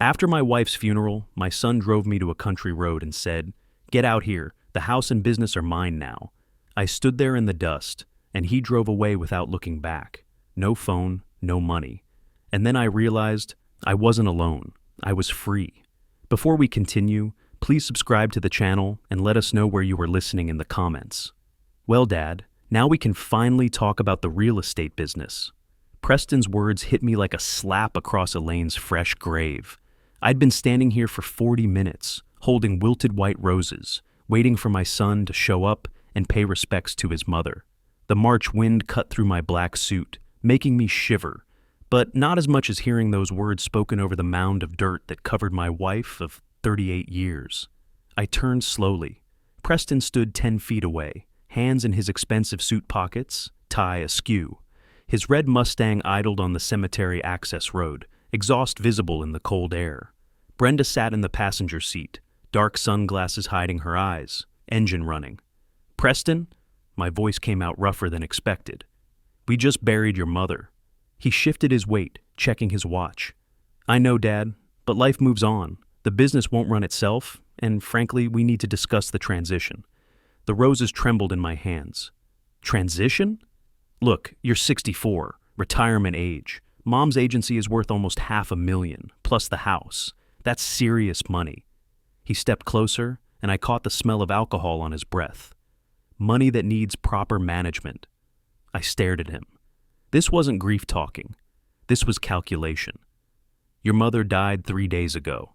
After my wife's funeral, my son drove me to a country road and said, "Get out here, the house and business are mine now." I stood there in the dust, and he drove away without looking back. No phone, no money. And then I realized I wasn't alone. I was free. Before we continue, please subscribe to the channel and let us know where you are listening in the comments. Well, Dad, now we can finally talk about the real estate business. Preston's words hit me like a slap across Elaine's fresh grave. I'd been standing here for 40 minutes, holding wilted white roses, waiting for my son to show up and pay respects to his mother. The March wind cut through my black suit, making me shiver, but not as much as hearing those words spoken over the mound of dirt that covered my wife of 38 years. I turned slowly. Preston stood 10 feet away, hands in his expensive suit pockets, tie askew. His red Mustang idled on the cemetery access road, exhaust visible in the cold air. Brenda sat in the passenger seat, dark sunglasses hiding her eyes, engine running. "Preston?" My voice came out rougher than expected. "We just buried your mother." He shifted his weight, checking his watch. "I know, Dad, but life moves on. The business won't run itself, and frankly, we need to discuss the transition." The roses trembled in my hands. "Transition?" "Look, you're 64, retirement age. Mom's agency is worth almost $500,000, plus the house. That's serious money." He stepped closer, and I caught the smell of alcohol on his breath. Money that needs proper management. I stared at him. This wasn't grief talking. This was calculation. "Your mother died 3 days ago.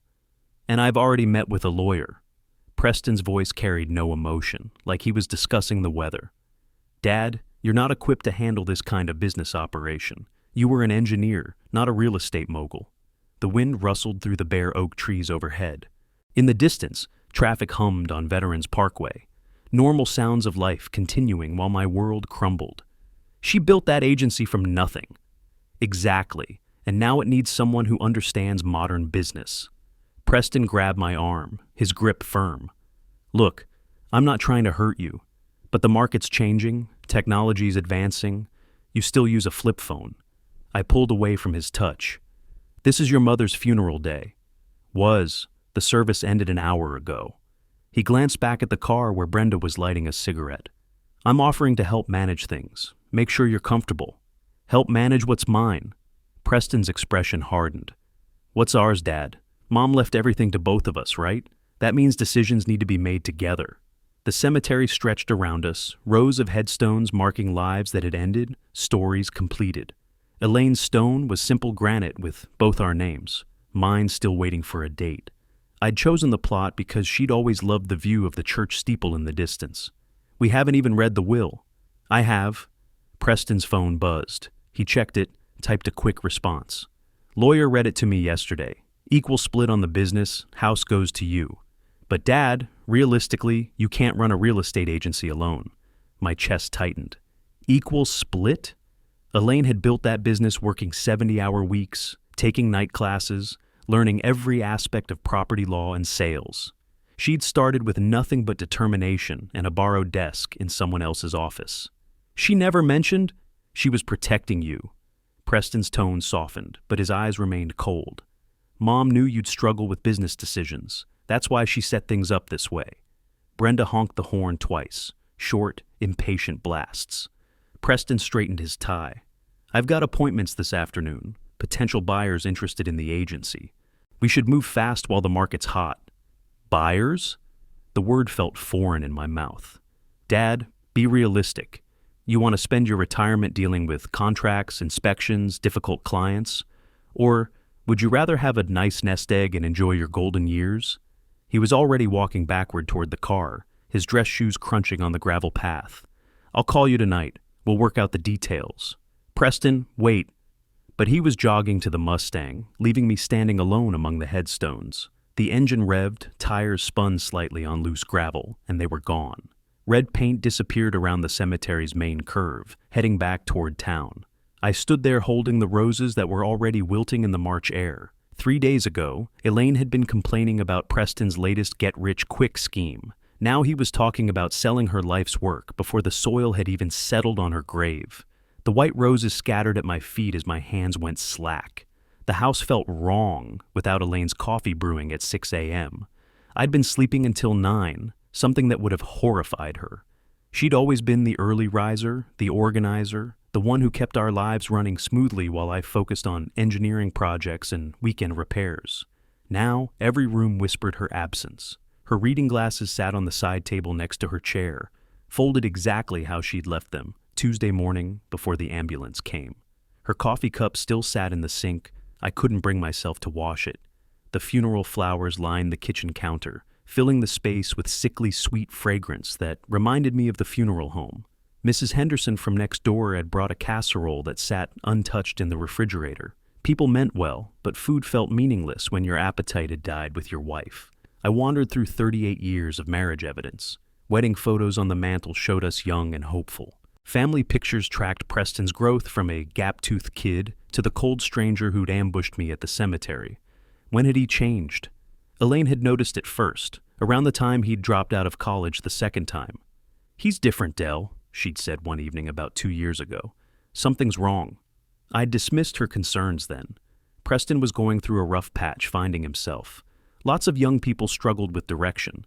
And I've already met with a lawyer." Preston's voice carried no emotion, like he was discussing the weather. "Dad, you're not equipped to handle this kind of business operation. You were an engineer, not a real estate mogul." The wind rustled through the bare oak trees overhead. In the distance, traffic hummed on Veterans Parkway. Normal sounds of life continuing while my world crumbled. "She built that agency from nothing." "Exactly, and now it needs someone who understands modern business." Preston grabbed my arm, his grip firm. "Look, I'm not trying to hurt you, but the market's changing, technology's advancing. You still use a flip phone." I pulled away from his touch. "This is your mother's funeral day." "Was. The service ended an hour ago." He glanced back at the car where Brenda was lighting a cigarette. "I'm offering to help manage things. Make sure you're comfortable. Help manage what's mine." Preston's expression hardened. "What's ours, Dad? Mom left everything to both of us, right? That means decisions need to be made together." The cemetery stretched around us, rows of headstones marking lives that had ended, stories completed. Elaine's stone was simple granite with both our names, mine still waiting for a date. I'd chosen the plot because she'd always loved the view of the church steeple in the distance. "We haven't even read the will." "I have." Preston's phone buzzed. He checked it, typed a quick response. "Lawyer read it to me yesterday. Equal split on the business, house goes to you. But Dad, realistically, you can't run a real estate agency alone." My chest tightened. Equal split? Elaine had built that business working 70-hour weeks, taking night classes, learning every aspect of property law and sales. She'd started with nothing but determination and a borrowed desk in someone else's office. "She never mentioned—" "She was protecting you." Preston's tone softened, but his eyes remained cold. "Mom knew you'd struggle with business decisions. That's why she set things up this way." Brenda honked the horn twice, short, impatient blasts. Preston straightened his tie. "I've got appointments this afternoon, potential buyers interested in the agency. We should move fast while the market's hot." "Buyers?" The word felt foreign in my mouth. "Dad, be realistic. You want to spend your retirement dealing with contracts, inspections, difficult clients? Or would you rather have a nice nest egg and enjoy your golden years?" He was already walking backward toward the car, his dress shoes crunching on the gravel path. "I'll call you tonight. We'll work out the details." "Preston, wait." But he was jogging to the Mustang, leaving me standing alone among the headstones. The engine revved, tires spun slightly on loose gravel, and they were gone. Red paint disappeared around the cemetery's main curve, heading back toward town. I stood there holding the roses that were already wilting in the March air. 3 days ago, Elaine had been complaining about Preston's latest get-rich-quick scheme. Now he was talking about selling her life's work before the soil had even settled on her grave. The white roses scattered at my feet as my hands went slack. The house felt wrong without Elaine's coffee brewing at 6 a.m. I'd been sleeping until 9, something that would have horrified her. She'd always been the early riser, the organizer, the one who kept our lives running smoothly while I focused on engineering projects and weekend repairs. Now, every room whispered her absence. Her reading glasses sat on the side table next to her chair, folded exactly how she'd left them, Tuesday morning before the ambulance came. Her coffee cup still sat in the sink. I couldn't bring myself to wash it. The funeral flowers lined the kitchen counter, filling the space with sickly sweet fragrance that reminded me of the funeral home. Mrs. Henderson from next door had brought a casserole that sat untouched in the refrigerator. People meant well, but food felt meaningless when your appetite had died with your wife. I wandered through 38 years of marriage evidence. Wedding photos on the mantel showed us young and hopeful. Family pictures tracked Preston's growth from a gap-toothed kid to the cold stranger who'd ambushed me at the cemetery. When had he changed? Elaine had noticed it first, around the time he'd dropped out of college the second time. "He's different, Dell," she'd said one evening about 2 years ago. "Something's wrong." I'd dismissed her concerns then. Preston was going through a rough patch finding himself. Lots of young people struggled with direction.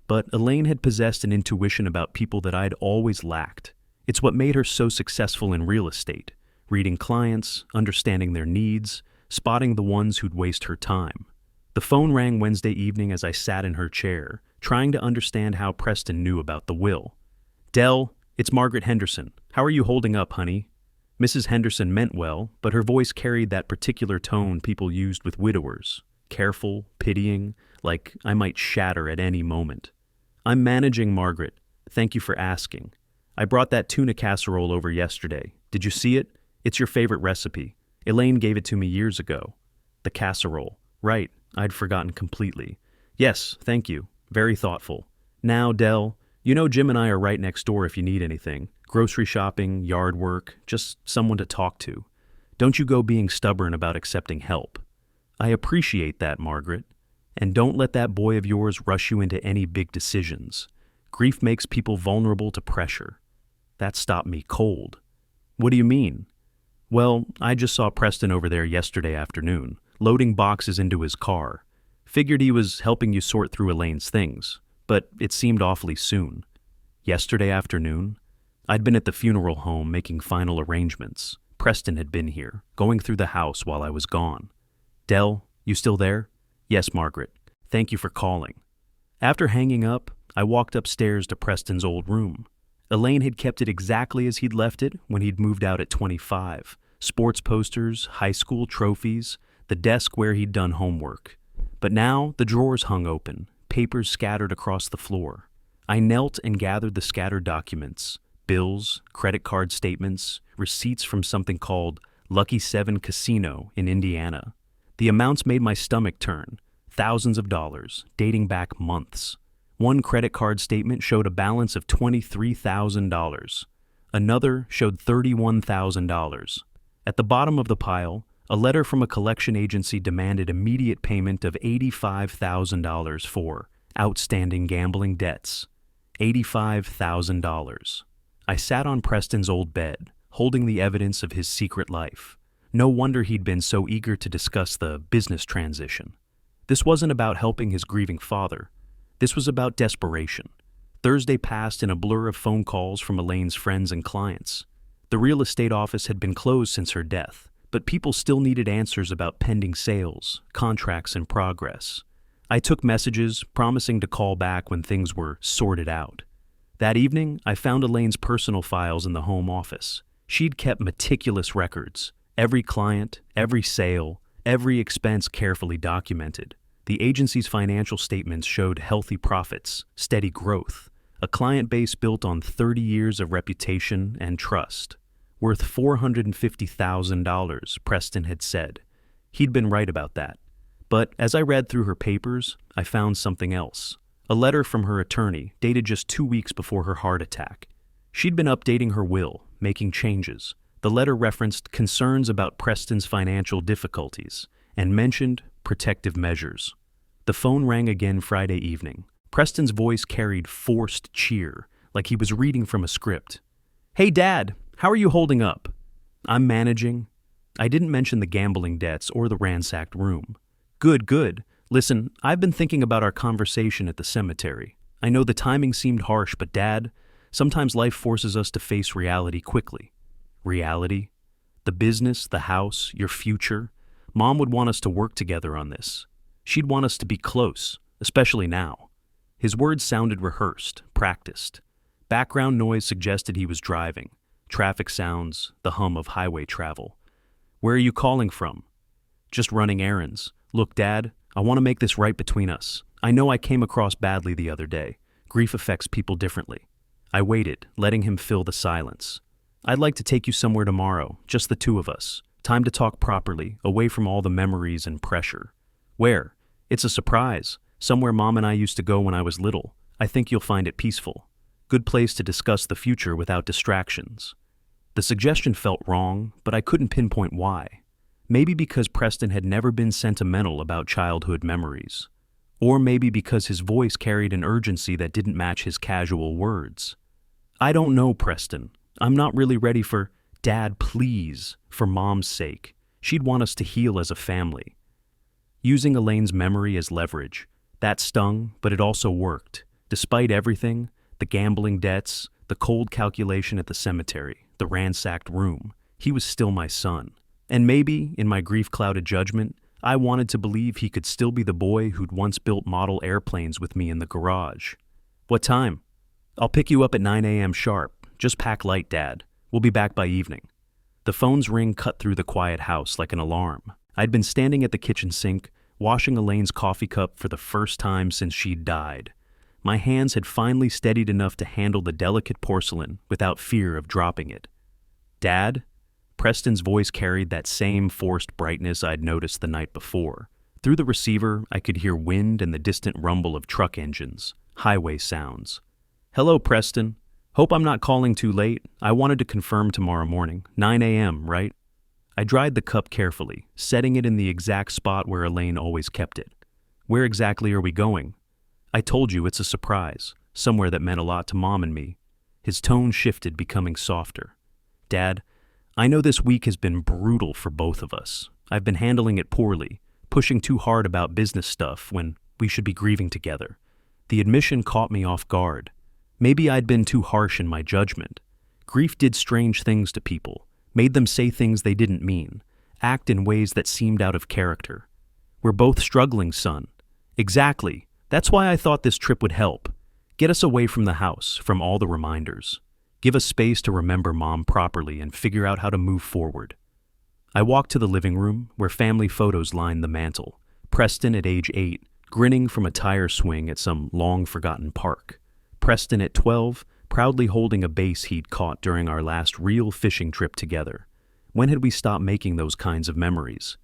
But Elaine had possessed an intuition about people that I'd always lacked. It's what made her so successful in real estate, reading clients, understanding their needs, spotting the ones who'd waste her time. The phone rang Wednesday evening as I sat in her chair, trying to understand how Preston knew about the will. "Dell, it's Margaret Henderson. How are you holding up, honey?" Mrs. Henderson meant well, but her voice carried that particular tone people used with widowers. Careful, pitying, like I might shatter at any moment. "I'm managing, Margaret. Thank you for asking. I brought that tuna casserole over yesterday. Did you see it? It's your favorite recipe. Elaine gave it to me years ago." The casserole. Right, I'd forgotten completely. "Yes, thank you. Very thoughtful. Now, Dell, you know Jim and I are right next door if you need anything. Grocery shopping, yard work, just someone to talk to. Don't you go being stubborn about accepting help." "I appreciate that, Margaret. And don't let that boy of yours rush you into any big decisions. Grief makes people vulnerable to pressure." That stopped me cold. "What do you mean?" "Well, I just saw Preston over there yesterday afternoon, loading boxes into his car. Figured he was helping you sort through Elaine's things, but it seemed awfully soon." Yesterday afternoon? I'd been at the funeral home making final arrangements. Preston had been here, going through the house while I was gone. "Dell, you still there?" "Yes, Margaret. Thank you for calling." After hanging up, I walked upstairs to Preston's old room. Elaine had kept it exactly as he'd left it when he'd moved out at 25. Sports posters, high school trophies, the desk where he'd done homework. But now the drawers hung open, papers scattered across the floor. I knelt and gathered the scattered documents, bills, credit card statements, receipts from something called Lucky 7 Casino in Indiana. The amounts made my stomach turn, thousands of dollars, dating back months. One credit card statement showed a balance of $23,000. Another showed $31,000. At the bottom of the pile, a letter from a collection agency demanded immediate payment of $85,000 for outstanding gambling debts. $85,000. I sat on Preston's old bed, holding the evidence of his secret life. No wonder he'd been so eager to discuss the business transition. This wasn't about helping his grieving father. This was about desperation. Thursday passed in a blur of phone calls from Elaine's friends and clients. The real estate office had been closed since her death, but people still needed answers about pending sales, contracts in progress. I took messages, promising to call back when things were sorted out. That evening, I found Elaine's personal files in the home office. She'd kept meticulous records. Every client, every sale, every expense carefully documented. The agency's financial statements showed healthy profits, steady growth, a client base built on 30 years of reputation and trust. Worth $450,000, Preston had said. He'd been right about that. But as I read through her papers, I found something else. A letter from her attorney, dated just 2 weeks before her heart attack. She'd been updating her will, making changes. The letter referenced concerns about Preston's financial difficulties and mentioned protective measures. The phone rang again Friday evening. Preston's voice carried forced cheer, like he was reading from a script. "Hey, Dad, how are you holding up?" "I'm managing." I didn't mention the gambling debts or the ransacked room. Good, good. Listen, I've been thinking about our conversation at the cemetery. I know the timing seemed harsh, but Dad, sometimes life forces us to face reality quickly. Reality? The business, the house, your future. Mom would want us to work together on this. She'd want us to be close, especially now. His words sounded rehearsed, practiced. Background noise suggested he was driving. Traffic sounds, the hum of highway travel. Where are you calling from? Just running errands. Look, Dad, I want to make this right between us. I know I came across badly the other day. Grief affects people differently. I waited, letting him fill the silence. I'd like to take you somewhere tomorrow, just the two of us. Time to talk properly, away from all the memories and pressure. Where? It's a surprise. Somewhere Mom and I used to go when I was little. I think you'll find it peaceful. Good place to discuss the future without distractions. The suggestion felt wrong, but I couldn't pinpoint why. Maybe because Preston had never been sentimental about childhood memories. Or maybe because his voice carried an urgency that didn't match his casual words. I don't know, Preston. I'm not really ready for, Dad, please, for Mom's sake. She'd want us to heal as a family. Using Elaine's memory as leverage. That stung, but it also worked. Despite everything, the gambling debts, the cold calculation at the cemetery, the ransacked room, he was still my son. And maybe, in my grief-clouded judgment, I wanted to believe he could still be the boy who'd once built model airplanes with me in the garage. What time? I'll pick you up at 9 a.m. sharp. Just pack light, Dad. We'll be back by evening. The phone's ring cut through the quiet house like an alarm. I'd been standing at the kitchen sink, washing Elaine's coffee cup for the first time since she'd died. My hands had finally steadied enough to handle the delicate porcelain without fear of dropping it. Dad? Preston's voice carried that same forced brightness I'd noticed the night before. Through the receiver, I could hear wind and the distant rumble of truck engines, highway sounds. Hello, Preston. Hope I'm not calling too late. I wanted to confirm tomorrow morning, 9 a.m., right? I dried the cup carefully, setting it in the exact spot where Elaine always kept it. Where exactly are we going? I told you it's a surprise, somewhere that meant a lot to Mom and me. His tone shifted, becoming softer. Dad, I know this week has been brutal for both of us. I've been handling it poorly, pushing too hard about business stuff when we should be grieving together. The admission caught me off guard. Maybe I'd been too harsh in my judgment. Grief did strange things to people, made them say things they didn't mean, act in ways that seemed out of character. We're both struggling, son. Exactly. That's why I thought this trip would help. Get us away from the house, from all the reminders. Give us space to remember Mom properly and figure out how to move forward. I walked to the living room, where family photos lined the mantel. Preston at age 8, grinning from a tire swing at some long-forgotten park. Preston at 12, proudly holding a bass he'd caught during our last real fishing trip together. When had we stopped making those kinds of memories?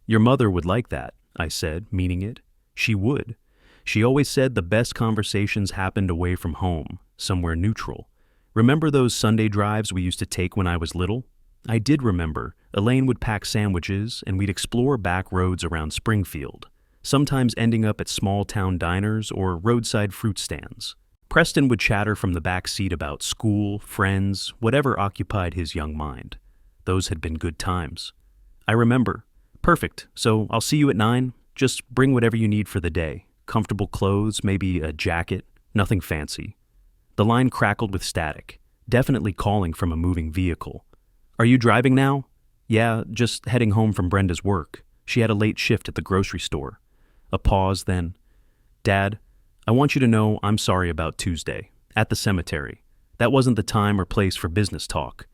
Your mother would like that, I said, meaning it. She would. She always said the best conversations happened away from home, somewhere neutral. Remember those Sunday drives we used to take when I was little? I did remember. Elaine would pack sandwiches, and we'd explore back roads around Springfield, sometimes ending up at small-town diners or roadside fruit stands. Preston would chatter from the back seat about school, friends, whatever occupied his young mind. Those had been good times. I remember. Perfect. So I'll see you at 9. Just bring whatever you need for the day. Comfortable clothes, maybe a jacket, nothing fancy. The line crackled with static, definitely calling from a moving vehicle. Are you driving now? Yeah, just heading home from Brenda's work. She had a late shift at the grocery store. A pause, then. Dad, I want you to know I'm sorry about Tuesday, at the cemetery. That wasn't the time or place for business talk.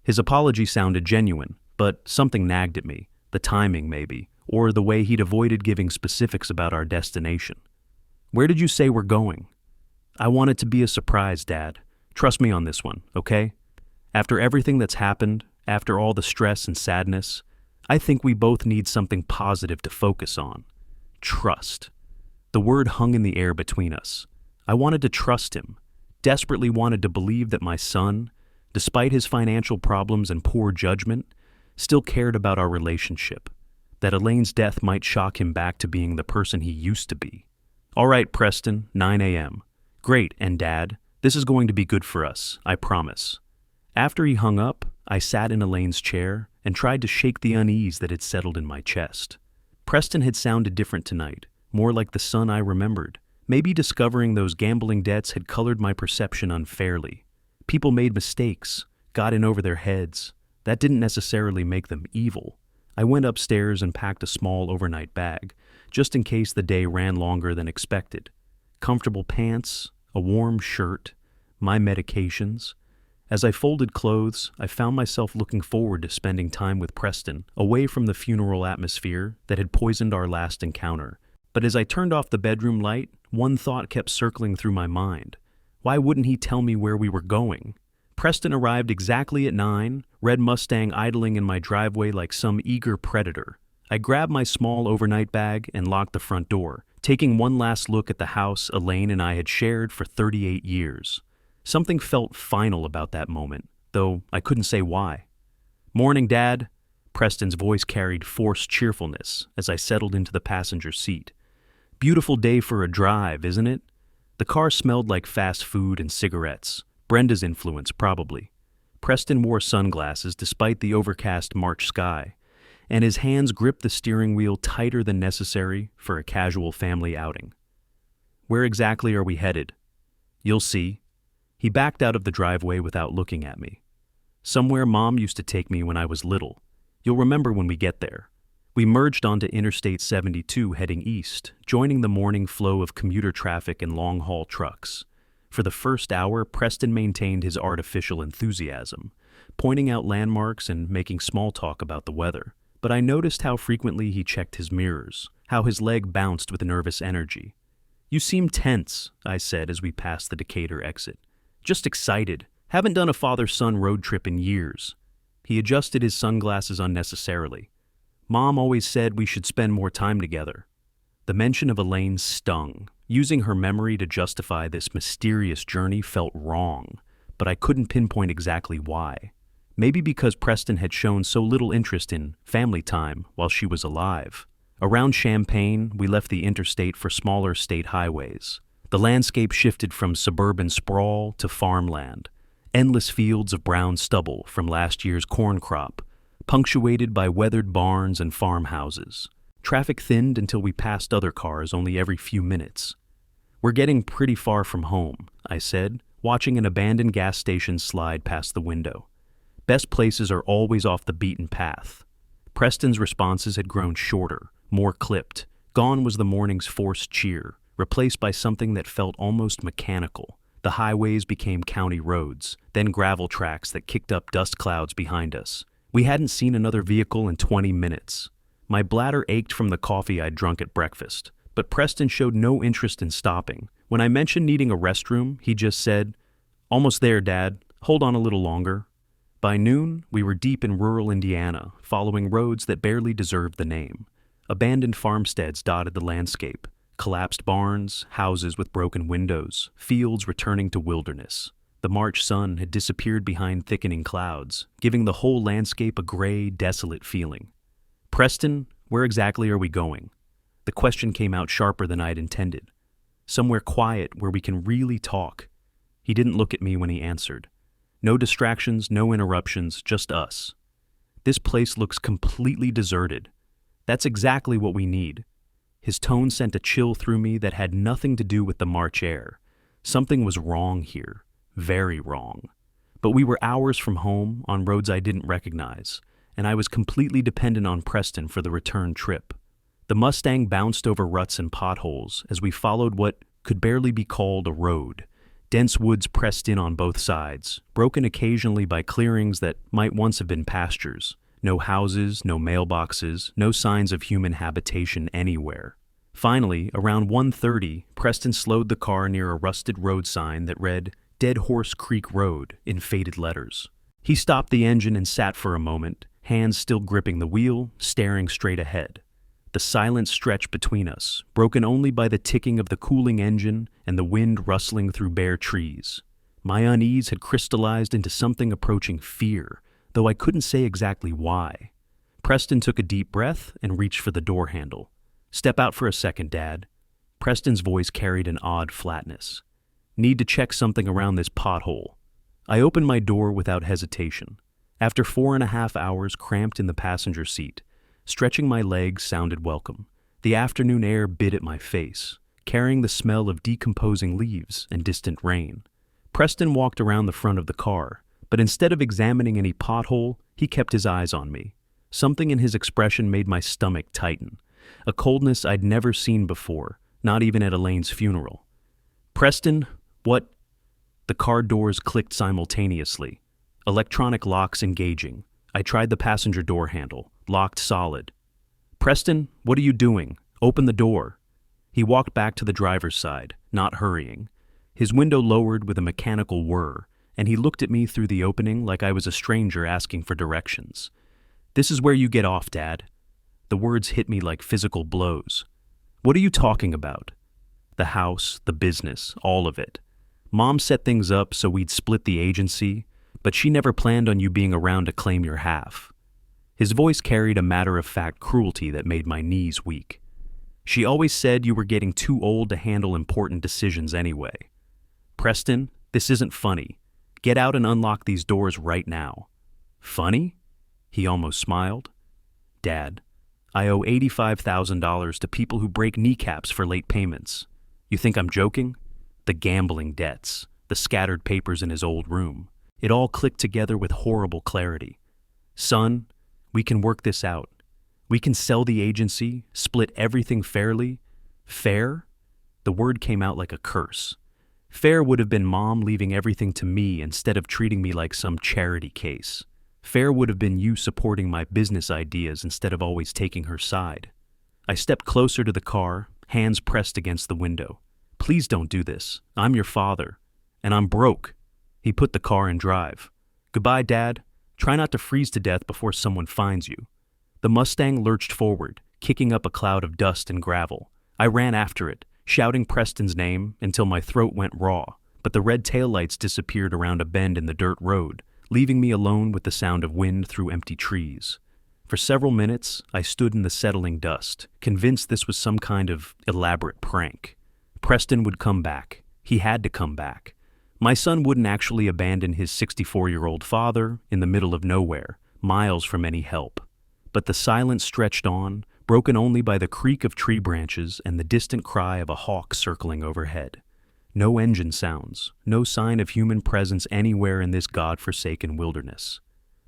His apology sounded genuine, but something nagged at me, the timing maybe, or the way he'd avoided giving specifics about our destination. Where did you say we're going? I want it to be a surprise, Dad. Trust me on this one, okay? After everything that's happened, after all the stress and sadness, I think we both need something positive to focus on. Trust. The word hung in the air between us. I wanted to trust him, desperately wanted to believe that my son, despite his financial problems and poor judgment, still cared about our relationship, that Elaine's death might shock him back to being the person he used to be. All right, Preston, 9 a.m. Great, and Dad, this is going to be good for us, I promise. After he hung up, I sat in Elaine's chair, and tried to shake the unease that had settled in my chest. Preston had sounded different tonight, more like the son I remembered. Maybe discovering those gambling debts had colored my perception unfairly. People made mistakes, got in over their heads. That didn't necessarily make them evil. I went upstairs and packed a small overnight bag, just in case the day ran longer than expected. Comfortable pants, a warm shirt, my medications. As I folded clothes, I found myself looking forward to spending time with Preston, away from the funeral atmosphere that had poisoned our last encounter. But as I turned off the bedroom light, one thought kept circling through my mind. Why wouldn't he tell me where we were going? Preston arrived exactly at 9, red Mustang idling in my driveway like some eager predator. I grabbed my small overnight bag and locked the front door, taking one last look at the house Elaine and I had shared for 38 years. Something felt final about that moment, though I couldn't say why. "Morning, Dad." Preston's voice carried forced cheerfulness as I settled into the passenger seat. "Beautiful day for a drive, isn't it?" The car smelled like fast food and cigarettes. Brenda's influence, probably. Preston wore sunglasses despite the overcast March sky, and his hands gripped the steering wheel tighter than necessary for a casual family outing. "Where exactly are we headed?" "You'll see." He backed out of the driveway without looking at me. "Somewhere Mom used to take me when I was little. You'll remember when we get there." We merged onto Interstate 72 heading east, joining the morning flow of commuter traffic and long-haul trucks. For the first hour, Preston maintained his artificial enthusiasm, pointing out landmarks and making small talk about the weather. But I noticed how frequently he checked his mirrors, how his leg bounced with nervous energy. "You seem tense," I said as we passed the Decatur exit. "Just excited. Haven't done a father-son road trip in years." He adjusted his sunglasses unnecessarily. "Mom always said we should spend more time together." The mention of Elaine stung. Using her memory to justify this mysterious journey felt wrong, but I couldn't pinpoint exactly why. Maybe because Preston had shown so little interest in family time while she was alive. Around Champaign, we left the interstate for smaller state highways. The landscape shifted from suburban sprawl to farmland, endless fields of brown stubble from last year's corn crop, punctuated by weathered barns and farmhouses. Traffic thinned until we passed other cars only every few minutes. "We're getting pretty far from home," I said, watching an abandoned gas station slide past the window. Best places are always off the beaten path. Preston's responses had grown shorter, more clipped. Gone was the morning's forced cheer, replaced by something that felt almost mechanical. The highways became county roads, then gravel tracks that kicked up dust clouds behind us. We hadn't seen another vehicle in 20 minutes. My bladder ached from the coffee I'd drunk at breakfast, but Preston showed no interest in stopping. When I mentioned needing a restroom, he just said, "Almost there, Dad. Hold on a little longer." By noon, we were deep in rural Indiana, following roads that barely deserved the name. Abandoned farmsteads dotted the landscape, collapsed barns, houses with broken windows, fields returning to wilderness. The March sun had disappeared behind thickening clouds, giving the whole landscape a gray, desolate feeling. "Preston, where exactly are we going?" The question came out sharper than I'd intended. "Somewhere quiet where we can really talk." He didn't look at me when he answered. No distractions, no interruptions, just us. "This place looks completely deserted." "That's exactly what we need." His tone sent a chill through me that had nothing to do with the March air. Something was wrong here. Very wrong. But we were hours from home, on roads I didn't recognize, and I was completely dependent on Preston for the return trip. The Mustang bounced over ruts and potholes as we followed what could barely be called a road. Dense woods pressed in on both sides, broken occasionally by clearings that might once have been pastures. No houses, no mailboxes, no signs of human habitation anywhere. Finally, around 1:30, Preston slowed the car near a rusted road sign that read, "Dead Horse Creek Road," in faded letters. He stopped the engine and sat for a moment, hands still gripping the wheel, staring straight ahead. The silence stretched between us, broken only by the ticking of the cooling engine and the wind rustling through bare trees. My unease had crystallized into something approaching fear, though I couldn't say exactly why. Preston took a deep breath and reached for the door handle. "Step out for a second, Dad." Preston's voice carried an odd flatness. "Need to check something around this pothole." I opened my door without hesitation. After 4.5 hours cramped in the passenger seat, stretching my legs sounded welcome. The afternoon air bit at my face, carrying the smell of decomposing leaves and distant rain. Preston walked around the front of the car, but instead of examining any pothole, he kept his eyes on me. Something in his expression made my stomach tighten, a coldness I'd never seen before, not even at Elaine's funeral. "Preston, what?" The car doors clicked simultaneously, electronic locks engaging. I tried the passenger door handle, locked solid. "Preston, what are you doing? Open the door." He walked back to the driver's side, not hurrying. His window lowered with a mechanical whir, and he looked at me through the opening like I was a stranger asking for directions. "This is where you get off, Dad." The words hit me like physical blows. "What are you talking about?" "The house, the business, all of it. Mom set things up so we'd split the agency, but she never planned on you being around to claim your half." His voice carried a matter-of-fact cruelty that made my knees weak. "She always said you were getting too old to handle important decisions anyway." "Preston, this isn't funny. Get out and unlock these doors right now." "Funny?" He almost smiled. "Dad, I owe $85,000 to people who break kneecaps for late payments. You think I'm joking? The gambling debts, the scattered papers in his old room. It all clicked together with horrible clarity. Son, we can work this out. We can sell the agency, split everything fairly." "Fair?" The word came out like a curse. Fair would have been Mom leaving everything to me instead of treating me like some charity case. Fair would have been you supporting my business ideas instead of always taking her side. I stepped closer to the car, hands pressed against the window. "Please don't do this. I'm your father. And I'm broke." He put the car in drive. "Goodbye, Dad. Try not to freeze to death before someone finds you." The Mustang lurched forward, kicking up a cloud of dust and gravel. I ran after it, shouting Preston's name until my throat went raw, but the red taillights disappeared around a bend in the dirt road, leaving me alone with the sound of wind through empty trees. For several minutes, I stood in the settling dust, convinced this was some kind of elaborate prank. Preston would come back. He had to come back. My son wouldn't actually abandon his 64-year-old father in the middle of nowhere, miles from any help. But the silence stretched on, broken only by the creak of tree branches and the distant cry of a hawk circling overhead. No engine sounds, no sign of human presence anywhere in this God-forsaken wilderness.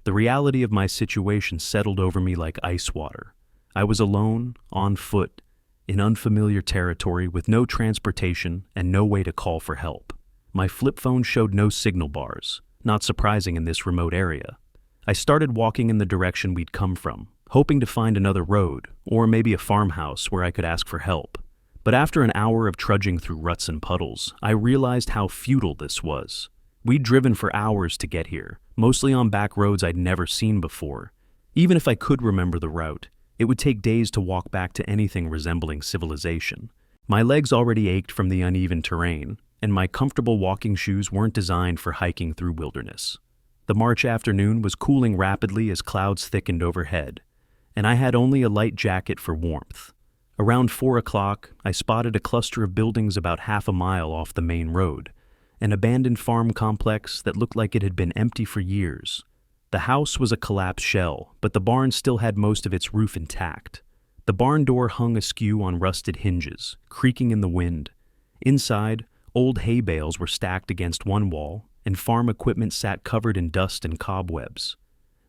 The reality of my situation settled over me like ice water. I was alone, on foot, in unfamiliar territory with no transportation and no way to call for help. My flip phone showed no signal bars, not surprising in this remote area. I started walking in the direction we'd come from, hoping to find another road, or maybe a farmhouse where I could ask for help. But after an hour of trudging through ruts and puddles, I realized how futile this was. We'd driven for hours to get here, mostly on back roads I'd never seen before. Even if I could remember the route, it would take days to walk back to anything resembling civilization. My legs already ached from the uneven terrain, and my comfortable walking shoes weren't designed for hiking through wilderness. The March afternoon was cooling rapidly as clouds thickened overhead, and I had only a light jacket for warmth. Around 4 o'clock, I spotted a cluster of buildings about half a mile off the main road, an abandoned farm complex that looked like it had been empty for years. The house was a collapsed shell, but the barn still had most of its roof intact. The barn door hung askew on rusted hinges, creaking in the wind. Inside, old hay bales were stacked against one wall, and farm equipment sat covered in dust and cobwebs.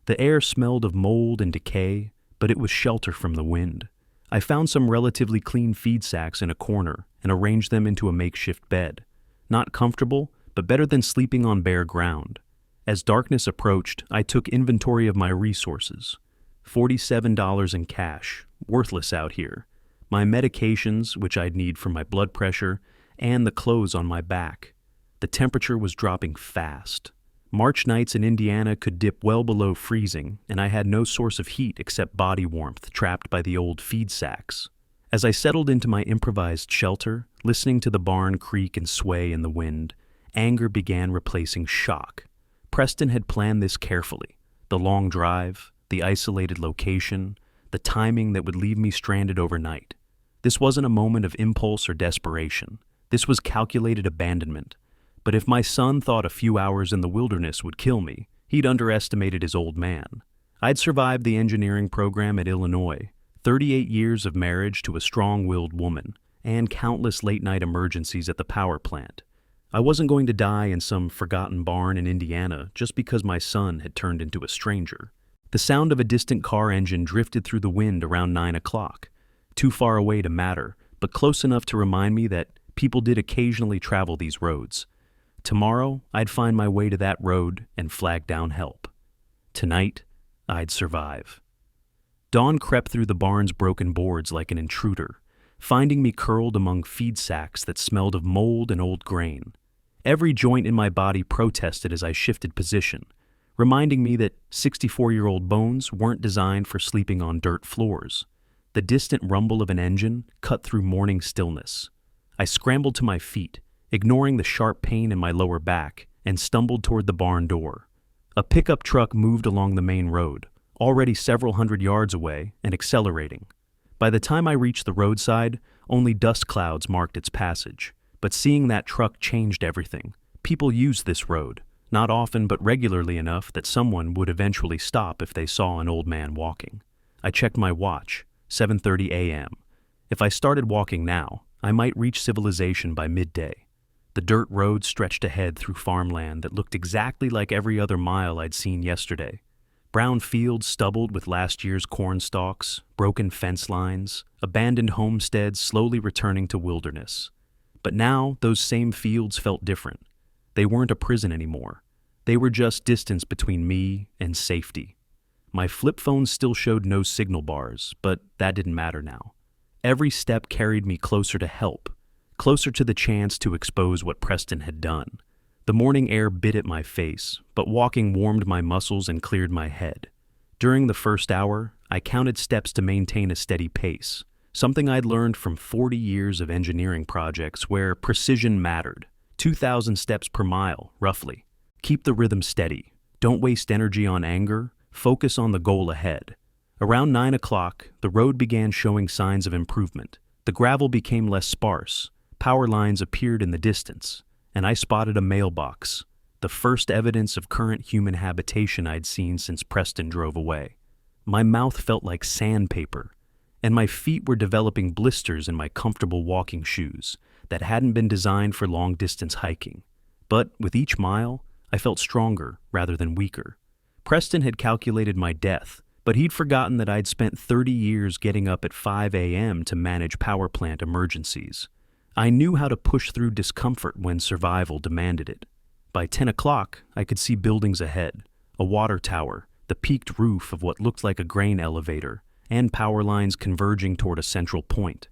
The air smelled of mold and decay, but it was shelter from the wind. I found some relatively clean feed sacks in a corner and arranged them into a makeshift bed. Not comfortable, but better than sleeping on bare ground. As darkness approached, I took inventory of my resources. $47 in cash, worthless out here. My medications, which I'd need for my blood pressure, and the clothes on my back. The temperature was dropping fast. March nights in Indiana could dip well below freezing, and I had no source of heat except body warmth trapped by the old feed sacks. As I settled into my improvised shelter, listening to the barn creak and sway in the wind, anger began replacing shock. Preston had planned this carefully. The long drive, the isolated location, the timing that would leave me stranded overnight. This wasn't a moment of impulse or desperation. This was calculated abandonment. But if my son thought a few hours in the wilderness would kill me, He'd underestimated his old man. I'd survived the engineering program at Illinois, 38 years of marriage to a strong-willed woman, and countless late-night emergencies at the power plant. I wasn't going to die in some forgotten barn in Indiana just because my son had turned into a stranger. The sound of a distant car engine drifted through the wind around 9 o'clock, too far away to matter, but close enough to remind me that people did occasionally travel these roads. Tomorrow, I'd find my way to that road and flag down help. Tonight, I'd survive. Dawn crept through the barn's broken boards like an intruder, finding me curled among feed sacks that smelled of mold and old grain. Every joint in my body protested as I shifted position, reminding me that 64-year-old bones weren't designed for sleeping on dirt floors. The distant rumble of an engine cut through morning stillness. I scrambled to my feet, ignoring the sharp pain in my lower back, and stumbled toward the barn door. A pickup truck moved along the main road, already several hundred yards away and accelerating. By the time I reached the roadside, only dust clouds marked its passage. But seeing that truck changed everything. People used this road, not often but regularly enough that someone would eventually stop if they saw an old man walking. I checked my watch, 7:30 a.m. If I started walking now, I might reach civilization by midday. The dirt road stretched ahead through farmland that looked exactly like every other mile I'd seen yesterday. Brown fields stubbled with last year's corn stalks, broken fence lines, abandoned homesteads slowly returning to wilderness. But now those same fields felt different. They weren't a prison anymore. They were just distance between me and safety. My flip phone still showed no signal bars, but that didn't matter now. Every step carried me closer to help, closer to the chance to expose what Preston had done. The morning air bit at my face, but walking warmed my muscles and cleared my head. During the first hour, I counted steps to maintain a steady pace, something I'd learned from 40 years of engineering projects where precision mattered. 2,000 steps per mile, roughly. Keep the rhythm steady. Don't waste energy on anger. Focus on the goal ahead. Around 9 o'clock, the road began showing signs of improvement. The gravel became less sparse. Power lines appeared in the distance, and I spotted a mailbox, the first evidence of current human habitation I'd seen since Preston drove away. My mouth felt like sandpaper, and my feet were developing blisters in my comfortable walking shoes that hadn't been designed for long-distance hiking. But with each mile, I felt stronger rather than weaker. Preston had calculated my death, but he'd forgotten that I'd spent 30 years getting up at 5 a.m. to manage power plant emergencies. I knew how to push through discomfort when survival demanded it. By 10 o'clock, I could see buildings ahead, a water tower, the peaked roof of what looked like a grain elevator, and power lines converging toward a central point.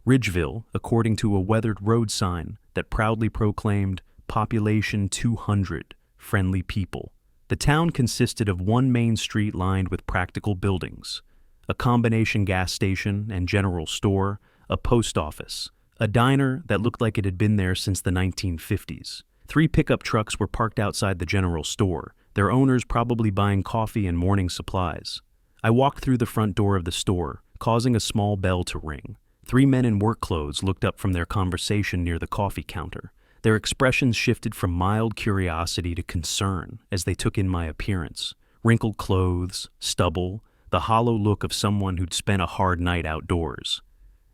Ridgeville, according to a weathered road sign that proudly proclaimed population 200, friendly people. The town consisted of one main street lined with practical buildings, a combination gas station and general store, a post office, a diner that looked like it had been there since the 1950s. 3 pickup trucks were parked outside the general store, their owners probably buying coffee and morning supplies. I walked through the front door of the store, causing a small bell to ring. 3 men in work clothes looked up from their conversation near the coffee counter. Their expressions shifted from mild curiosity to concern as they took in my appearance. Wrinkled clothes, stubble, the hollow look of someone who'd spent a hard night outdoors.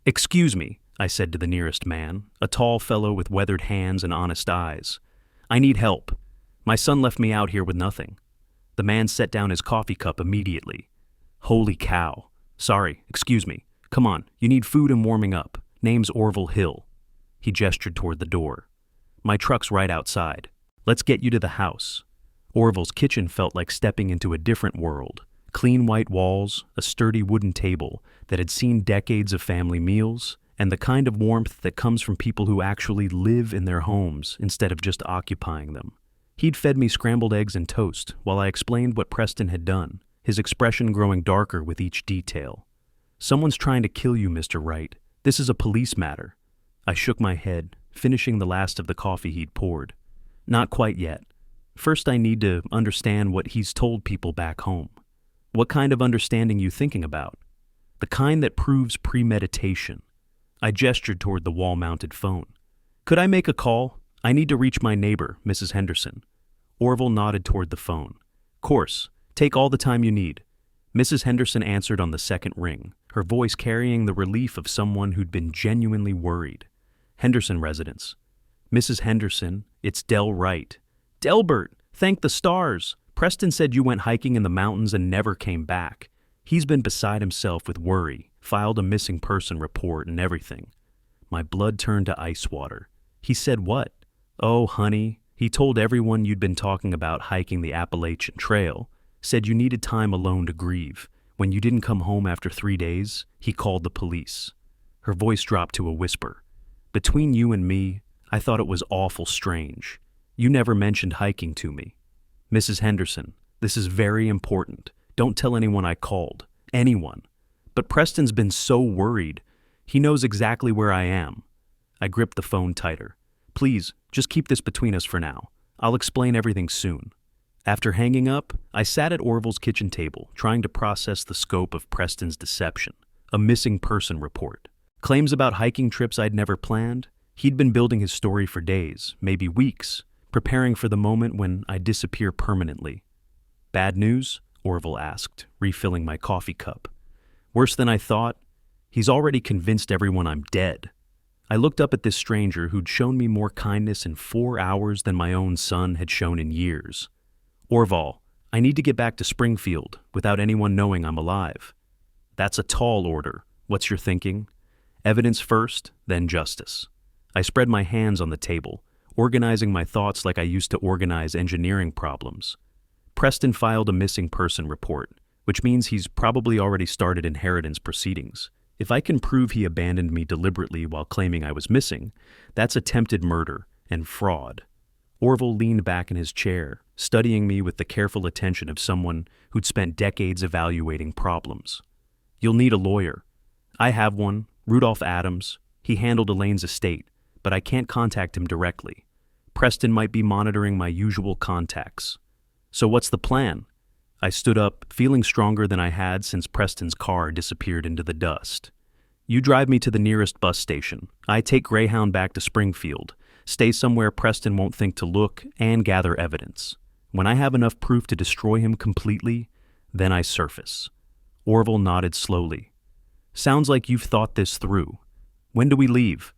"Excuse me," I said to the nearest man, a tall fellow with weathered hands and honest eyes. "I need help. My son left me out here with nothing." The man set down his coffee cup immediately. "Holy cow. Sorry, excuse me. Come on, you need food and warming up. Name's Orville Hill." He gestured toward the door. "My truck's right outside. Let's get you to the house." Orville's kitchen felt like stepping into a different world. Clean white walls, a sturdy wooden table that had seen decades of family meals, and the kind of warmth that comes from people who actually live in their homes instead of just occupying them. He'd fed me scrambled eggs and toast while I explained what Preston had done, his expression growing darker with each detail. "Someone's trying to kill you, Mr. Wright. This is a police matter." I shook my head, finishing the last of the coffee he'd poured. "Not quite yet. First I need to understand what he's told people back home." "What kind of understanding you thinking about?" "The kind that proves premeditation." I gestured toward the wall-mounted phone. "Could I make a call? I need to reach my neighbor, Mrs. Henderson." Orville nodded toward the phone. Course, take all the time you need. Mrs. Henderson answered on the second ring, her voice carrying the relief of someone who'd been genuinely worried. Henderson residence. Mrs. Henderson, it's Del Wright. Delbert, thank the stars. Preston said you went hiking in the mountains and never came back. He's been beside himself with worry, filed a missing person report and everything. My blood turned to ice water. He said what? Oh, honey, he told everyone you'd been talking about hiking the Appalachian Trail. Said you needed time alone to grieve. When you didn't come home after 3 days, he called the police. Her voice dropped to a whisper. Between you and me, I thought it was awful strange. You never mentioned hiking to me. Mrs. Henderson, this is very important. Don't tell anyone I called. Anyone. But Preston's been so worried. He knows exactly where I am. I gripped the phone tighter. Please, just keep this between us for now. I'll explain everything soon. After hanging up, I sat at Orville's kitchen table, trying to process the scope of Preston's deception. A missing person report. Claims about hiking trips I'd never planned. He'd been building his story for days, maybe weeks, preparing for the moment when I'd disappear permanently. Bad news? Orville asked, refilling my coffee cup. Worse than I thought? He's already convinced everyone I'm dead. I looked up at this stranger who'd shown me more kindness in 4 hours than my own son had shown in years. Orville, I need to get back to Springfield without anyone knowing I'm alive. That's a tall order. What's your thinking? Evidence first, then justice. I spread my hands on the table, organizing my thoughts like I used to organize engineering problems. Preston filed a missing person report, which means he's probably already started inheritance proceedings. If I can prove he abandoned me deliberately while claiming I was missing, that's attempted murder and fraud. Orville leaned back in his chair, studying me with the careful attention of someone who'd spent decades evaluating problems. You'll need a lawyer. I have one, Rudolph Adams. He handled Elaine's estate, but I can't contact him directly. Preston might be monitoring my usual contacts. So what's the plan? I stood up, feeling stronger than I had since Preston's car disappeared into the dust. You drive me to the nearest bus station. I take Greyhound back to Springfield, stay somewhere Preston won't think to look, and gather evidence. When I have enough proof to destroy him completely, then I surface. Orville nodded slowly. Sounds like you've thought this through. When do we leave?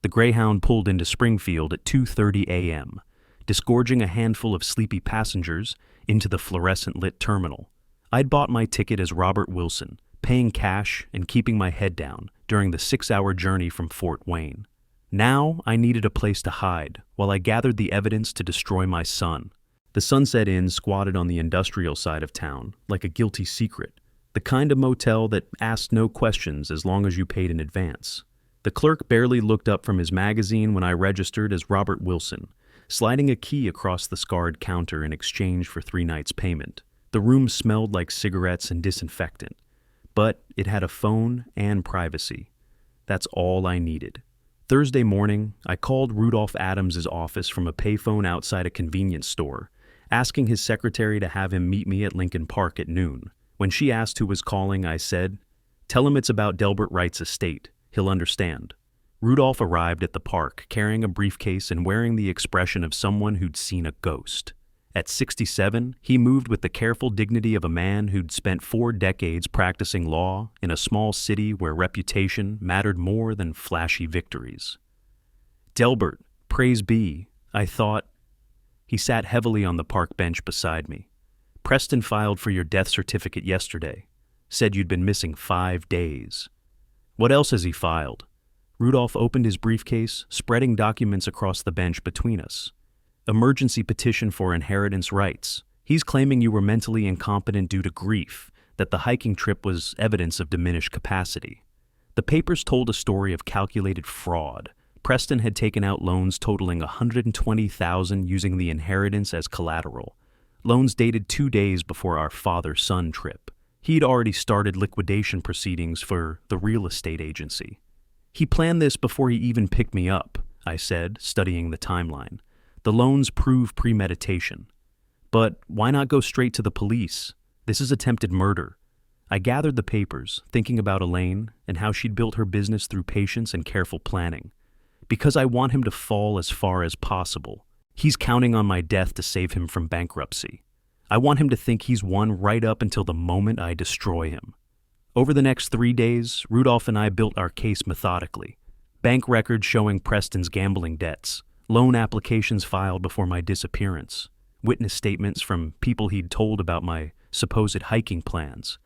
The Greyhound pulled into Springfield at 2:30 a.m., disgorging a handful of sleepy passengers into the fluorescent-lit terminal. I'd bought my ticket as Robert Wilson, paying cash and keeping my head down during the 6-hour journey from Fort Wayne. Now I needed a place to hide while I gathered the evidence to destroy my son. The Sunset Inn squatted on the industrial side of town, like a guilty secret, the kind of motel that asked no questions as long as you paid in advance. The clerk barely looked up from his magazine when I registered as Robert Wilson, sliding a key across the scarred counter in exchange for 3 nights' payment. The room smelled like cigarettes and disinfectant, but it had a phone and privacy. That's all I needed. Thursday morning, I called Rudolph Adams' office from a payphone outside a convenience store, asking his secretary to have him meet me at Lincoln Park at noon. When she asked who was calling, I said, "Tell him it's about Delbert Wright's estate. He'll understand." Rudolph arrived at the park carrying a briefcase and wearing the expression of someone who'd seen a ghost. At 67, he moved with the careful dignity of a man who'd spent 4 decades practicing law in a small city where reputation mattered more than flashy victories. Delbert, praise be, I thought. He sat heavily on the park bench beside me. Preston filed for your death certificate yesterday. Said you'd been missing 5 days. What else has he filed? Rudolph opened his briefcase, spreading documents across the bench between us. Emergency petition for inheritance rights. He's claiming you were mentally incompetent due to grief, that the hiking trip was evidence of diminished capacity. The papers told a story of calculated fraud. Preston had taken out loans totaling $120,000 using the inheritance as collateral. Loans dated 2 days before our father-son trip. He'd already started liquidation proceedings for the real estate agency. He planned this before he even picked me up, I said, studying the timeline. The loans prove premeditation. But why not go straight to the police? This is attempted murder. I gathered the papers, thinking about Elaine and how she'd built her business through patience and careful planning. Because I want him to fall as far as possible. He's counting on my death to save him from bankruptcy. I want him to think he's won right up until the moment I destroy him. Over the next 3 days, Rudolph and I built our case methodically. Bank records showing Preston's gambling debts, loan applications filed before my disappearance, witness statements from people he'd told about my supposed hiking plans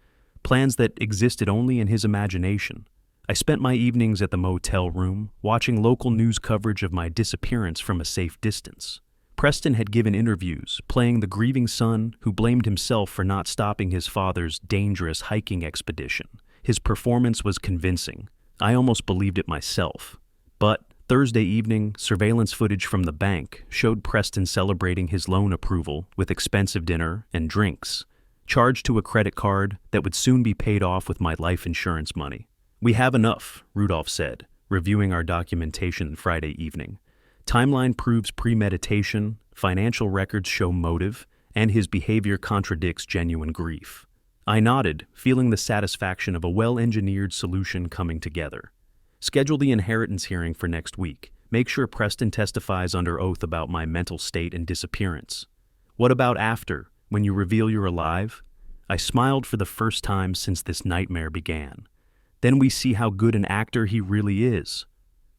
that existed only in his imagination. I spent my evenings at the motel room, watching local news coverage of my disappearance from a safe distance. Preston had given interviews, playing the grieving son who blamed himself for not stopping his father's dangerous hiking expedition. His performance was convincing. I almost believed it myself. But Thursday evening, surveillance footage from the bank showed Preston celebrating his loan approval with expensive dinner and drinks, charged to a credit card that would soon be paid off with my life insurance money. "We have enough," Rudolph said, reviewing our documentation Friday evening. "Timeline proves premeditation, financial records show motive, and his behavior contradicts genuine grief." I nodded, feeling the satisfaction of a well-engineered solution coming together. "Schedule the inheritance hearing for next week. Make sure Preston testifies under oath about my mental state and disappearance." "What about after, when you reveal you're alive?" I smiled for the first time since this nightmare began. "Then we see how good an actor he really is."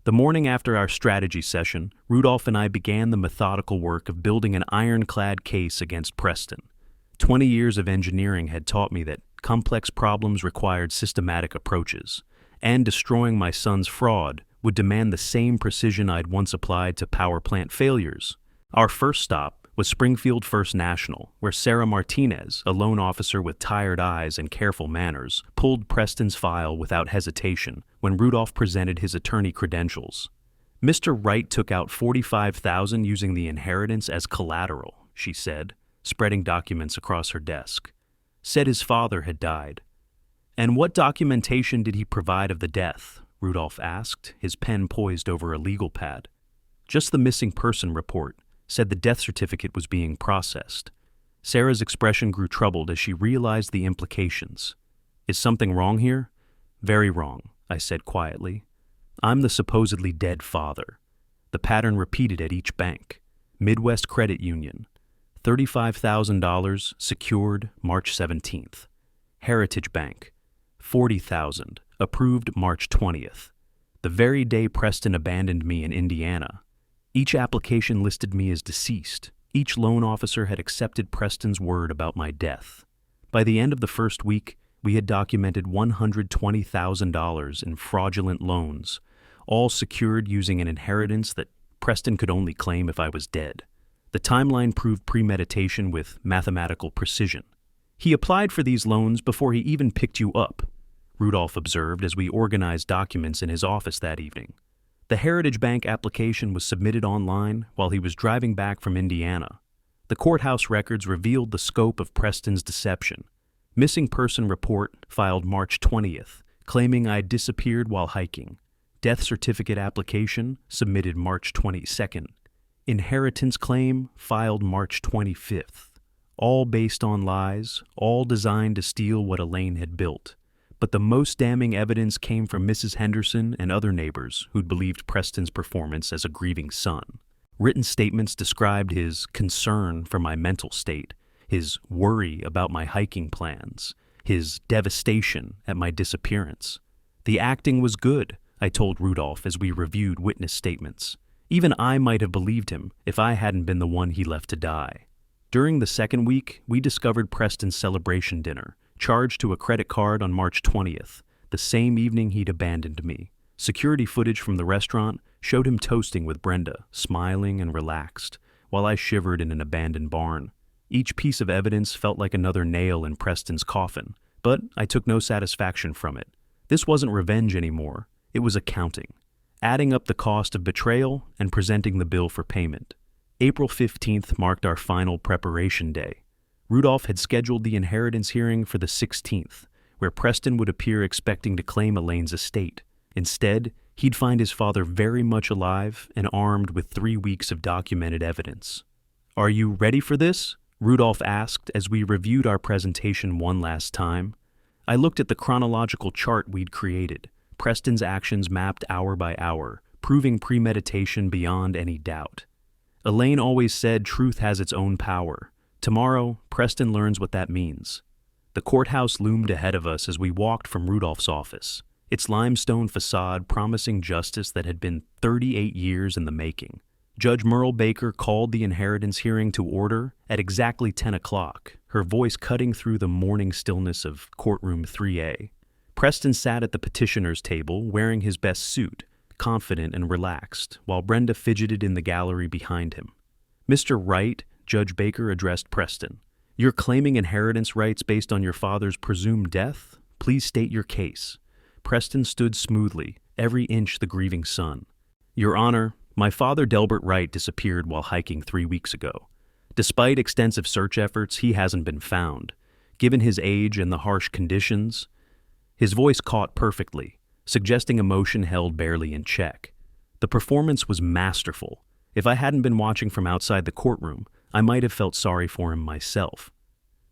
The morning after our strategy session, Rudolph and I began the methodical work of building an ironclad case against Preston. 20 years of engineering had taught me that complex problems required systematic approaches, and destroying my son's fraud would demand the same precision I'd once applied to power plant failures. Our first stop was Springfield First National, where Sarah Martinez, a loan officer with tired eyes and careful manners, pulled Preston's file without hesitation when Rudolph presented his attorney credentials. "Mr. Wright took out $45,000 using the inheritance as collateral," she said, spreading documents across her desk. "Said his father had died." "And what documentation did he provide of the death?" Rudolph asked, his pen poised over a legal pad. "Just the missing person report. Said the death certificate was being processed." Sarah's expression grew troubled as she realized the implications. "Is something wrong here?" "Very wrong," I said quietly. "I'm the supposedly dead father." The pattern repeated at each bank. Midwest Credit Union, $35,000 secured March 17th. Heritage Bank, $40,000 approved March 20th. The very day Preston abandoned me in Indiana. Each application listed me as deceased. Each loan officer had accepted Preston's word about my death. By the end of the first week, we had documented $120,000 in fraudulent loans, all secured using an inheritance that Preston could only claim if I was dead. The timeline proved premeditation with mathematical precision. "He applied for these loans before he even picked you up," Rudolph observed as we organized documents in his office that evening. The Heritage Bank application was submitted online while he was driving back from Indiana. The courthouse records revealed the scope of Preston's deception. Missing person report filed March 20th, claiming I'd disappeared while hiking. Death certificate application submitted March 22nd. Inheritance claim filed March 25th. All based on lies, all designed to steal what Elaine had built. But the most damning evidence came from Mrs. Henderson and other neighbors who'd believed Preston's performance as a grieving son. Written statements described his concern for my mental state, his worry about my hiking plans, his devastation at my disappearance. The acting was good, I told Rudolph as we reviewed witness statements. Even I might have believed him if I hadn't been the one he left to die. During the second week, we discovered Preston's celebration dinner, charged to a credit card on March 20th, the same evening he'd abandoned me. Security footage from the restaurant showed him toasting with Brenda, smiling and relaxed, while I shivered in an abandoned barn. Each piece of evidence felt like another nail in Preston's coffin, but I took no satisfaction from it. This wasn't revenge anymore, it was accounting, adding up the cost of betrayal and presenting the bill for payment. April 15th marked our final preparation day. Rudolph had scheduled the inheritance hearing for the 16th, where Preston would appear expecting to claim Elaine's estate. Instead, he'd find his father very much alive and armed with 3 weeks of documented evidence. "Are you ready for this?" Rudolph asked as we reviewed our presentation one last time. I looked at the chronological chart we'd created, Preston's actions mapped hour by hour, proving premeditation beyond any doubt. Elaine always said truth has its own power. Tomorrow, Preston learns what that means. The courthouse loomed ahead of us as we walked from Rudolph's office, its limestone facade promising justice that had been 38 years in the making. Judge Merle Baker called the inheritance hearing to order at exactly 10 o'clock, her voice cutting through the morning stillness of courtroom 3A. Preston sat at the petitioner's table, wearing his best suit, confident and relaxed, while Brenda fidgeted in the gallery behind him. "Mr. Wright," Judge Baker addressed Preston, "you're claiming inheritance rights based on your father's presumed death? Please state your case." Preston stood smoothly, every inch the grieving son. "Your Honor, my father Delbert Wright disappeared while hiking 3 weeks ago. Despite extensive search efforts, he hasn't been found. Given his age and the harsh conditions..." His voice caught perfectly, suggesting emotion held barely in check. The performance was masterful. If I hadn't been watching from outside the courtroom, I might have felt sorry for him myself.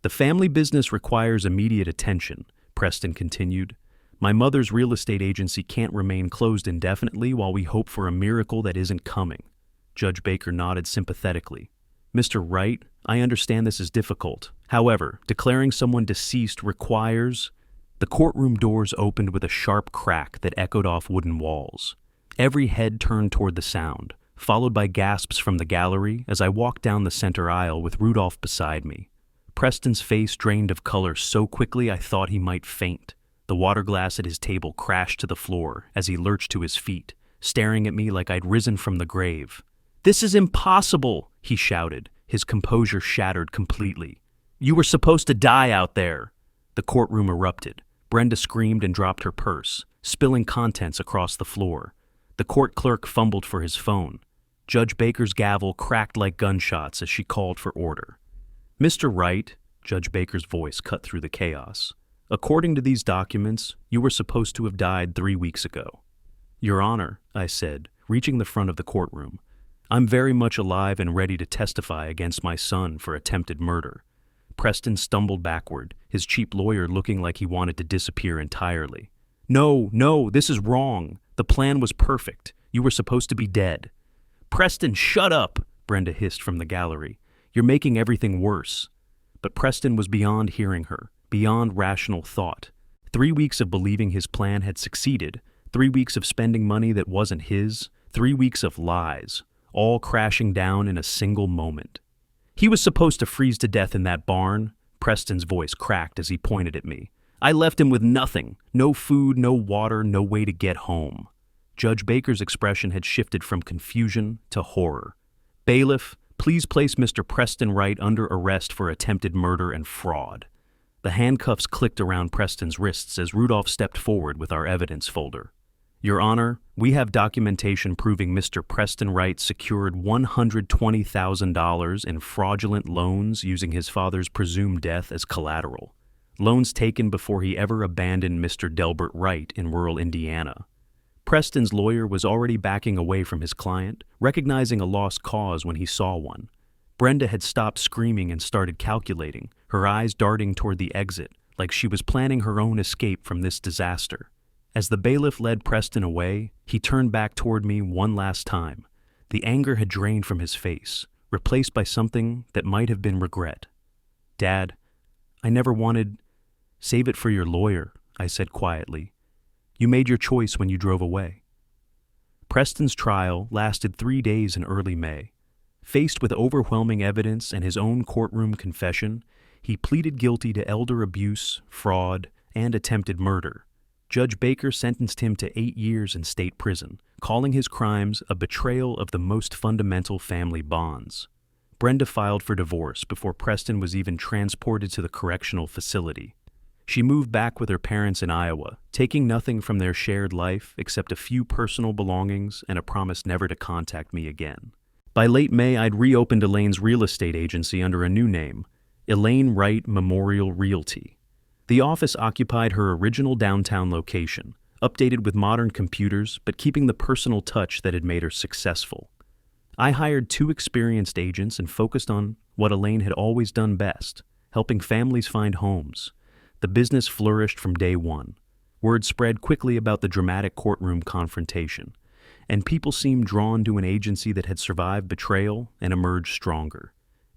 "The family business requires immediate attention," Preston continued. "My mother's real estate agency can't remain closed indefinitely while we hope for a miracle that isn't coming." Judge Baker nodded sympathetically. "Mr. Wright, I understand this is difficult. However, declaring someone deceased requires..." The courtroom doors opened with a sharp crack that echoed off wooden walls. Every head turned toward the sound, followed by gasps from the gallery as I walked down the center aisle with Rudolph beside me. Preston's face drained of color so quickly I thought he might faint. The water glass at his table crashed to the floor as he lurched to his feet, staring at me like I'd risen from the grave. "This is impossible," he shouted, his composure shattered completely. "You were supposed to die out there." The courtroom erupted. Brenda screamed and dropped her purse, spilling contents across the floor. The court clerk fumbled for his phone. Judge Baker's gavel cracked like gunshots as she called for order. "Mr. Wright," Judge Baker's voice cut through the chaos, "according to these documents, you were supposed to have died 3 weeks ago." "Your Honor," I said, reaching the front of the courtroom, "I'm very much alive and ready to testify against my son for attempted murder." Preston stumbled backward, his cheap lawyer looking like he wanted to disappear entirely. No, this is wrong. The plan was perfect. You were supposed to be dead." "Preston, shut up," Brenda hissed from the gallery. "You're making everything worse." But Preston was beyond hearing her, beyond rational thought. 3 weeks of believing his plan had succeeded, 3 weeks of spending money that wasn't his, 3 weeks of lies, all crashing down in a single moment. "He was supposed to freeze to death in that barn," Preston's voice cracked as he pointed at me. "I left him with nothing, no food, no water, no way to get home." Judge Baker's expression had shifted from confusion to horror. "Bailiff, please place Mr. Preston Wright under arrest for attempted murder and fraud." The handcuffs clicked around Preston's wrists as Rudolph stepped forward with our evidence folder. "Your Honor, we have documentation proving Mr. Preston Wright secured $120,000 in fraudulent loans using his father's presumed death as collateral. Loans taken before he ever abandoned Mr. Delbert Wright in rural Indiana." Preston's lawyer was already backing away from his client, recognizing a lost cause when he saw one. Brenda had stopped screaming and started calculating, her eyes darting toward the exit, like she was planning her own escape from this disaster. As the bailiff led Preston away, he turned back toward me one last time. The anger had drained from his face, replaced by something that might have been regret. "Dad, I never wanted..." "Save it for your lawyer," I said quietly. "You made your choice when you drove away." Preston's trial lasted 3 days in early May. Faced with overwhelming evidence and his own courtroom confession, he pleaded guilty to elder abuse, fraud, and attempted murder. Judge Baker sentenced him to 8 years in state prison, calling his crimes a betrayal of the most fundamental family bonds. Brenda filed for divorce before Preston was even transported to the correctional facility. She moved back with her parents in Iowa, taking nothing from their shared life except a few personal belongings and a promise never to contact me again. By late May, I'd reopened Elaine's real estate agency under a new name, Elaine Wright Memorial Realty. The office occupied her original downtown location, updated with modern computers but keeping the personal touch that had made her successful. I hired 2 experienced agents and focused on what Elaine had always done best, helping families find homes. The business flourished from day one. Word spread quickly about the dramatic courtroom confrontation, and people seemed drawn to an agency that had survived betrayal and emerged stronger.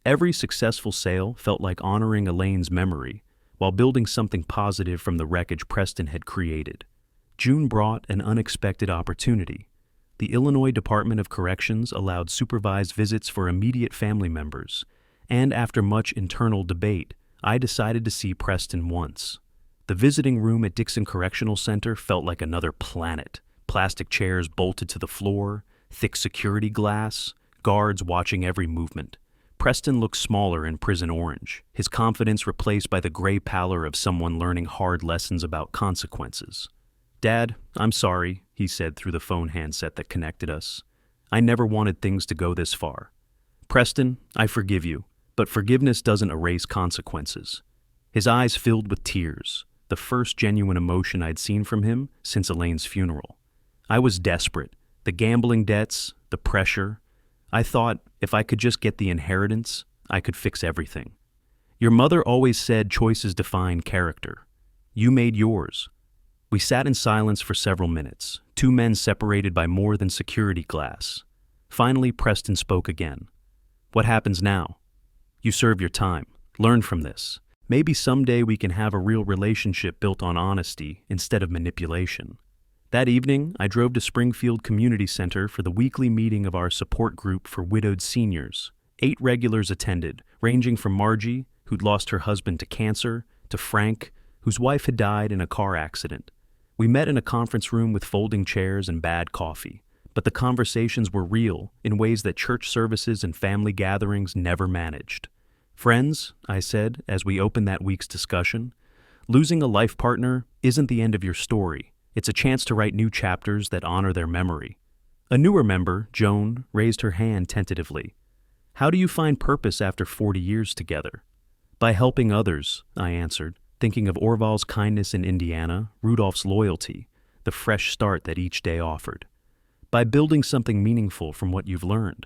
Every successful sale felt like honoring Elaine's memory, while building something positive from the wreckage Preston had created. June brought an unexpected opportunity. The Illinois Department of Corrections allowed supervised visits for immediate family members, and after much internal debate, I decided to see Preston once. The visiting room at Dixon Correctional Center felt like another planet. Plastic chairs bolted to the floor, thick security glass, guards watching every movement. Preston looked smaller in prison orange, his confidence replaced by the gray pallor of someone learning hard lessons about consequences. "Dad, I'm sorry," he said through the phone handset that connected us. "I never wanted things to go this far." "Preston, I forgive you, but forgiveness doesn't erase consequences." His eyes filled with tears, the first genuine emotion I'd seen from him since Elaine's funeral. I was desperate. The gambling debts, the pressure. I thought if I could just get the inheritance, I could fix everything. "Your mother always said choices define character. You made yours." We sat in silence for several minutes, two men separated by more than security glass. Finally, Preston spoke again. "What happens now? You serve your time. Learn from this. Maybe someday we can have a real relationship built on honesty instead of manipulation." That evening, I drove to Springfield Community Center for the weekly meeting of our support group for widowed seniors. 8 regulars attended, ranging from Margie, who'd lost her husband to cancer, to Frank, whose wife had died in a car accident. We met in a conference room with folding chairs and bad coffee, but the conversations were real in ways that church services and family gatherings never managed. "Friends," I said as we opened that week's discussion, "losing a life partner isn't the end of your story. It's a chance to write new chapters that honor their memory." A newer member, Joan, raised her hand tentatively. "How do you find purpose after 40 years together?" "By helping others," I answered, thinking of Orval's kindness in Indiana, Rudolph's loyalty, the fresh start that each day offered. "By building something meaningful from what you've learned."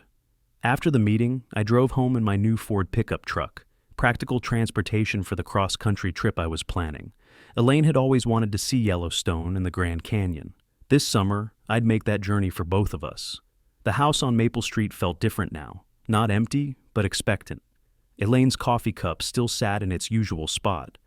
After the meeting, I drove home in my new Ford pickup truck, practical transportation for the cross-country trip I was planning. Elaine had always wanted to see Yellowstone and the Grand Canyon. This summer, I'd make that journey for both of us. The house on Maple Street felt different now, not empty, but expectant. Elaine's coffee cup still sat in its usual spot,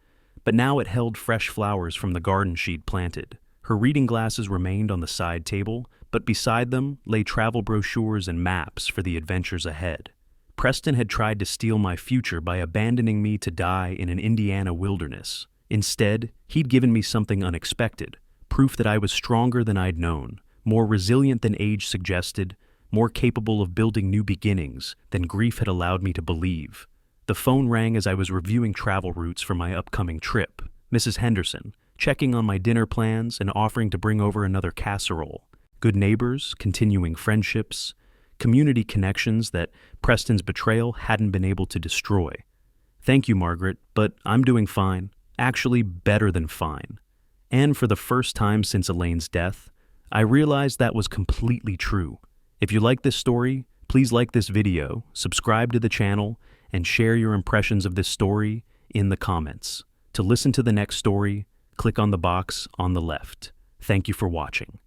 but now it held fresh flowers from the garden she'd planted. Her reading glasses remained on the side table, but beside them lay travel brochures and maps for the adventures ahead. Preston had tried to steal my future by abandoning me to die in an Indiana wilderness. Instead, he'd given me something unexpected, proof that I was stronger than I'd known, more resilient than age suggested, more capable of building new beginnings than grief had allowed me to believe. The phone rang as I was reviewing travel routes for my upcoming trip. Mrs. Henderson, checking on my dinner plans and offering to bring over another casserole. Good neighbors, continuing friendships, community connections that Preston's betrayal hadn't been able to destroy. "Thank you, Margaret, but I'm doing fine. Actually, better than fine." And for the first time since Elaine's death, I realized that was completely true. If you like this story, please like this video, subscribe to the channel, and share your impressions of this story in the comments. To listen to the next story, click on the box on the left. Thank you for watching.